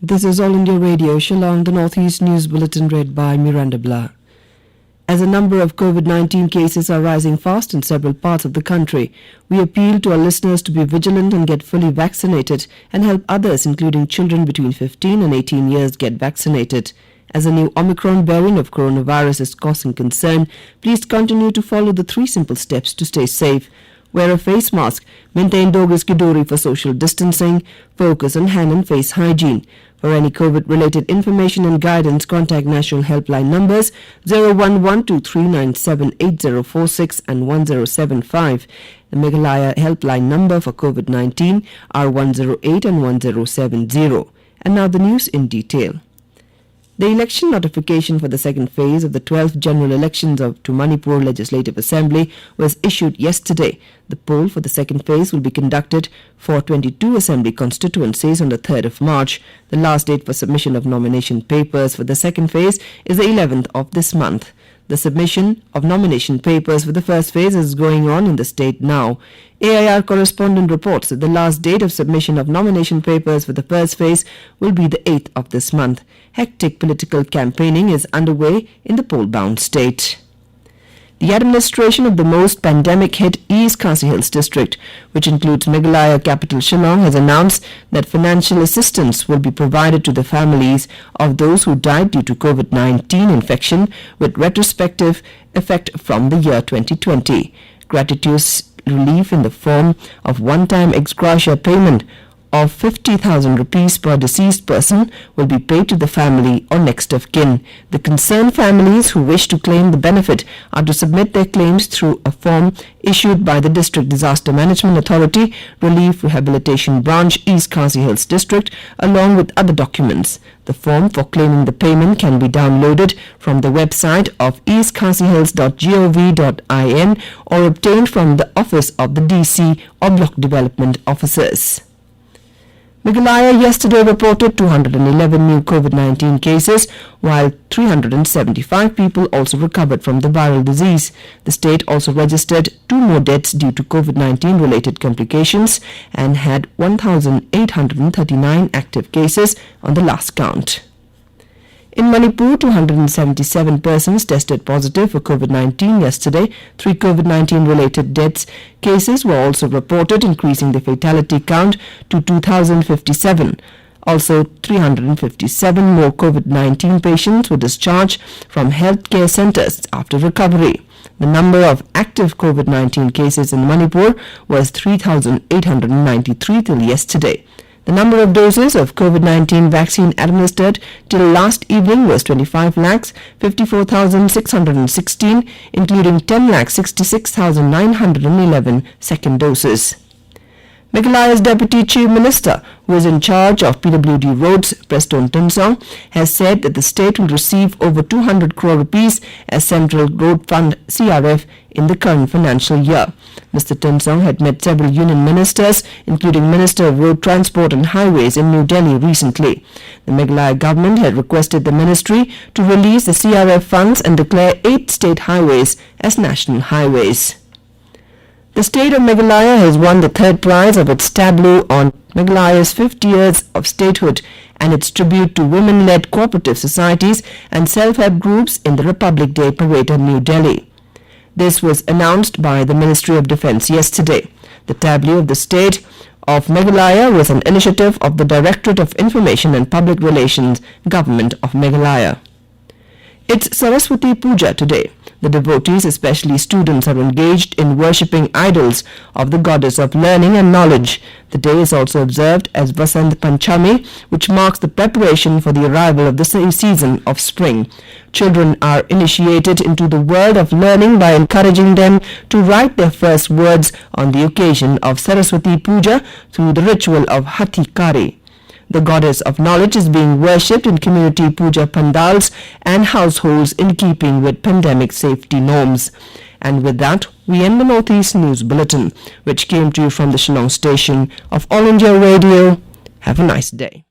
This is All India Radio, Shillong, the Northeast News Bulletin read by Miranda Blah. As a number of COVID-19 cases are rising fast in several parts of the country, we appeal to our listeners to be vigilant and get fully vaccinated and help others, including children between 15 and 18 years, get vaccinated. As a new Omicron variant of coronavirus is causing concern, please continue to follow the 3 simple steps to stay safe. Wear a face mask, maintain 2 gaz ki duri for social distancing, focus on hand and face hygiene. For any COVID-related information and guidance, contact national helpline numbers 01123978046 and 1075. The Meghalaya helpline number for COVID-19 are 108 and 1070. And now the news in detail. The election notification for the second phase of the 12th general elections to Manipur Legislative Assembly was issued yesterday. The poll for the second phase will be conducted for 22 assembly constituencies on the 3rd of March. The last date for submission of nomination papers for the second phase is the 11th of this month. The submission of nomination papers for the first phase is going on in the state now. AIR correspondent reports that the last date of submission of nomination papers for the first phase will be the 8th of this month. Hectic political campaigning is underway in the poll-bound state. The administration of the most pandemic-hit East Khasi Hills district, which includes Meghalaya capital Shillong, has announced that financial assistance will be provided to the families of those who died due to COVID-19 infection with retrospective effect from the year 2020. Gratuitous relief in the form of one-time ex gratia payment of 50,000 rupees per deceased person will be paid to the family or next of kin. The concerned families who wish to claim the benefit are to submit their claims through a form issued by the District Disaster Management Authority, Relief Rehabilitation Branch, East Khasi Hills District, along with other documents. The form for claiming the payment can be downloaded from the website of eastkhasihills.gov.in or obtained from the office of the DC or block development officers. Meghalaya yesterday reported 211 new COVID-19 cases, while 375 people also recovered from the viral disease. The state also registered 2 more deaths due to COVID-19 related complications and had 1,839 active cases on the last count. In Manipur, 277 persons tested positive for COVID-19 yesterday. 3 COVID-19 related deaths cases were also reported, increasing the fatality count to 2,057. Also, 357 more COVID-19 patients were discharged from healthcare centers after recovery. The number of active COVID-19 cases in Manipur was 3,893 till yesterday. The number of doses of COVID-19 vaccine administered till last evening was 25,54,616, including 10,66,911 second doses. Meghalaya's Deputy Chief Minister, who is in charge of PWD roads, Prestone Tynsong, has said that the state will receive over 200 crore rupees as Central Road Fund CRF in the current financial year. Mr. Tynsong had met several union ministers, including Minister of Road Transport and Highways in New Delhi recently. The Meghalaya government had requested the ministry to release the CRF funds and declare 8 state highways as national highways. The state of Meghalaya has won the 3rd prize of its tableau on Meghalaya's 50 years of statehood and its tribute to women-led cooperative societies and self-help groups in the Republic Day parade in New Delhi. This was announced by the Ministry of Defence yesterday. The tableau of the state of Meghalaya was an initiative of the Directorate of Information and Public Relations, Government of Meghalaya. It's Saraswati Puja today. The devotees, especially students, are engaged in worshipping idols of the goddess of learning and knowledge. The day is also observed as Vasant Panchami, which marks the preparation for the arrival of the season of spring. Children are initiated into the world of learning by encouraging them to write their first words on the occasion of Saraswati Puja through the ritual of Hathi Kari. The goddess of knowledge is being worshipped in community puja pandals and households in keeping with pandemic safety norms. And with that, we end the Northeast News Bulletin, which came to you from the Shillong station of All India Radio. Have a nice day.